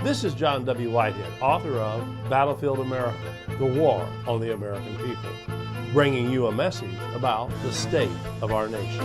This is John W. Whitehead, author of Battlefield America, The War on the American People, bringing you a message about the state of our nation.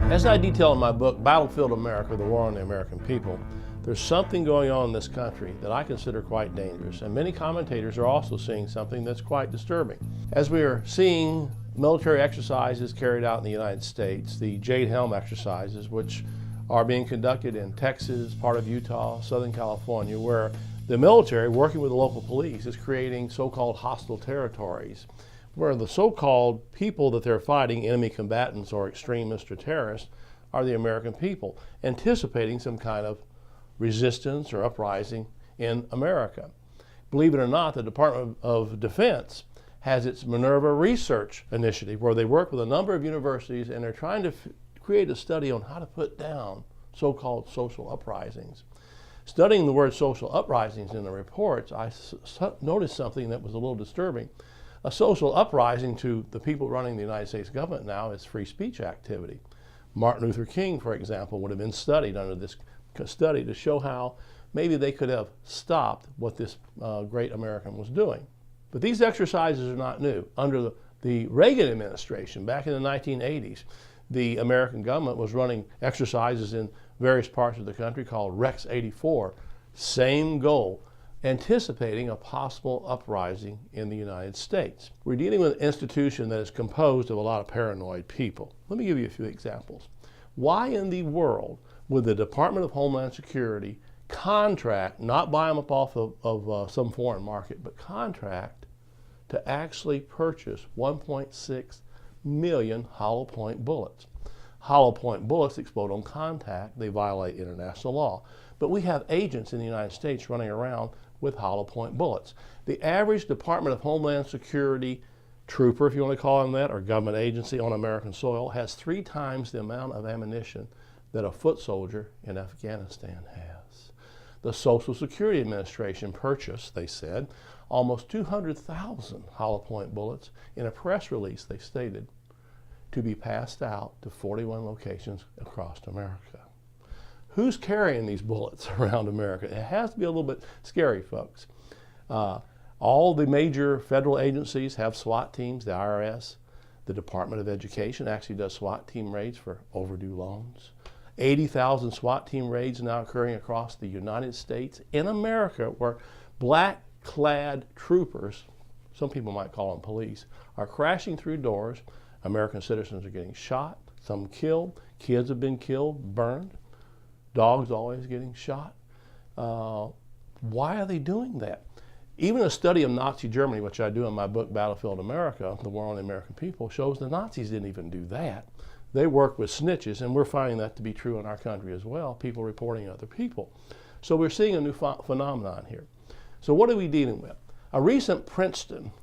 As I detail in my book, Battlefield America, The War on the American People, there's something going on in this country that I consider quite dangerous, and many commentators are also seeing something that's quite disturbing. As we are seeing military exercises carried out in the United States, the Jade Helm exercises, which are being conducted in Texas, part of Utah, Southern California, where the military, working with the local police, is creating so-called hostile territories, where the so-called people that they're fighting, enemy combatants or extremists or terrorists, are the American people, anticipating some kind of resistance or uprising in America. Believe it or not, the Department of Defense has its Minerva Research Initiative, where they work with a number of universities and they're trying to create a study on how to put down so-called social uprisings. Studying the word social uprisings in the reports, I noticed something that was a little disturbing. A social uprising to the people running the United States government now is free speech activity. Martin Luther King, for example, would have been studied under this study to show how maybe they could have stopped what this great American was doing. But these exercises are not new. Under the Reagan administration, back in the 1980s, the American government was running exercises in various parts of the country called Rex 84. Same goal, anticipating a possible uprising in the United States. We're dealing with an institution that is composed of a lot of paranoid people. Let me give you a few examples. Why in the world would the Department of Homeland Security contract, not buy them up off of some foreign market, but contract to actually purchase 1.6 million hollow point bullets? Hollow point bullets explode on contact. They violate international law. But we have agents in the United States running around with hollow point bullets. The average Department of Homeland Security trooper, if you want to call them that, or government agency on American soil has 3 times the amount of ammunition that a foot soldier in Afghanistan has. The Social Security Administration purchased, they said, almost 200,000 hollow point bullets. In a press release, they stated, to be passed out to 41 locations across America. Who's carrying these bullets around America? It has to be a little bit scary, folks. All the major federal agencies have SWAT teams. The IRS, the Department of Education actually does SWAT team raids for overdue loans. 80,000 SWAT team raids now occurring across the United States in America, where black-clad troopers, some people might call them police, are crashing through doors. American citizens are getting shot, some killed, kids have been killed, burned, dogs always getting shot. Why are they doing that? Even a study of Nazi Germany, which I do in my book, Battlefield America, The War on the American People, shows the Nazis didn't even do that. They worked with snitches, and we're finding that to be true in our country as well, people reporting other people. So we're seeing a new phenomenon here. So what are we dealing with? A recent Princeton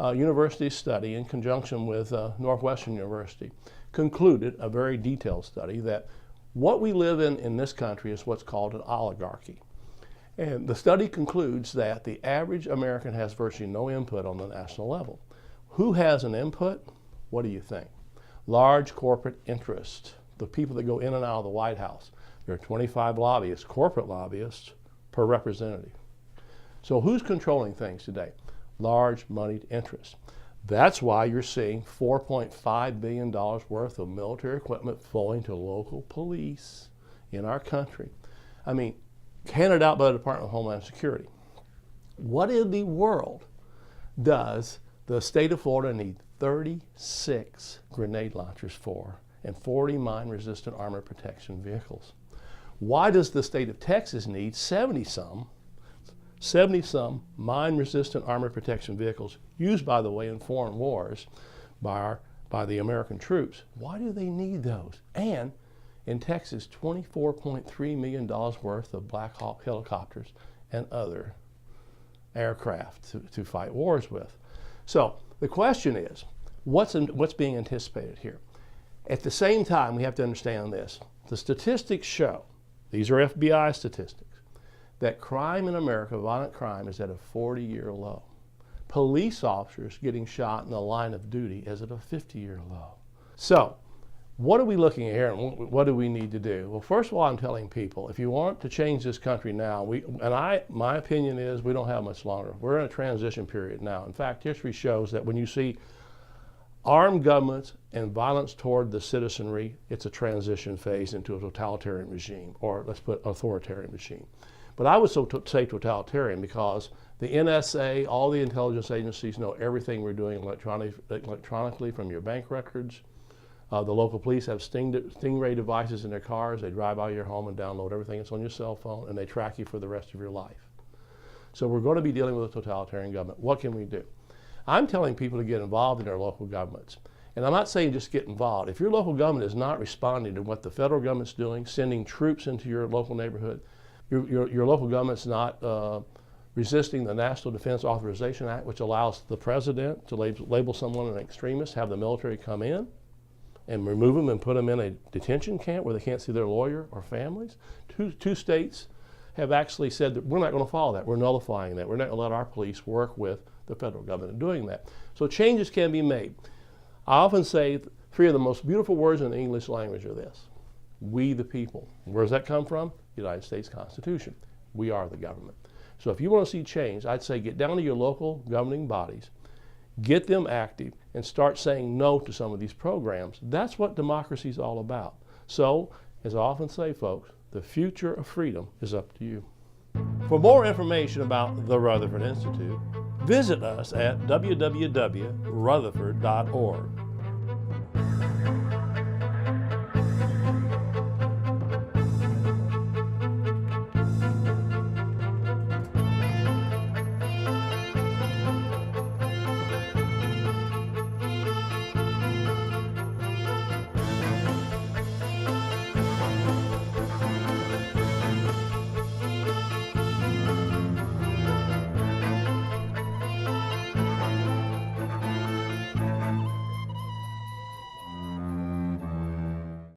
University study in conjunction with Northwestern University concluded, a very detailed study, that what we live in this country is what's called an oligarchy. And the study concludes that the average American has virtually no input on the national level. Who has an input? What do you think? Large corporate interests, the people that go in and out of the White House. There are 25 lobbyists, corporate lobbyists, per representative. So who's controlling things today? Large moneyed interests. That's why you're seeing $4.5 billion worth of military equipment flowing to local police in our country. I mean, handed out by the Department of Homeland Security. What in the world does the state of Florida need 36 grenade launchers for and 40 mine-resistant armor protection vehicles? Why does the state of Texas need 70-some mine-resistant armor protection vehicles used, by the way, in foreign wars by the American troops? Why do they need those? And in Texas, $24.3 million worth of Black Hawk helicopters and other aircraft to fight wars with. So the question is, what's being anticipated here? At the same time, we have to understand this. The statistics show, these are FBI statistics, that crime in America, violent crime, is at a 40-year low. Police officers getting shot in the line of duty is at a 50-year low. So, what are we looking at here, and what do we need to do? Well, first of all, I'm telling people, if you want to change this country now, my opinion is we don't have much longer. We're in a transition period now. In fact, history shows that when you see armed governments and violence toward the citizenry, it's a transition phase into a totalitarian regime, or let's put authoritarian regime. But I would say totalitarian because the NSA, all the intelligence agencies know everything we're doing electronically from your bank records. The local police have Stingray devices in their cars. They drive by your home and download everything that's on your cell phone, and they track you for the rest of your life. So we're going to be dealing with a totalitarian government. What can we do? I'm telling people to get involved in their local governments. And I'm not saying just get involved. If your local government is not responding to what the federal government's doing, sending troops into your local neighborhood, your local government's not resisting the National Defense Authorization Act, which allows the president to label someone an extremist, have the military come in and remove them and put them in a detention camp where they can't see their lawyer or families. Two states have actually said that we're not going to follow that. We're nullifying that. We're not going to let our police work with the federal government in doing that. So changes can be made. I often say three of the most beautiful words in the English language are this: we the people. Where does that come from? The United States Constitution. We are the government. So if you want to see change, I'd say get down to your local governing bodies, get them active, and start saying no to some of these programs. That's what democracy is all about. So, as I often say, folks, the future of freedom is up to you. For more information about the Rutherford Institute, visit us at www.rutherford.org.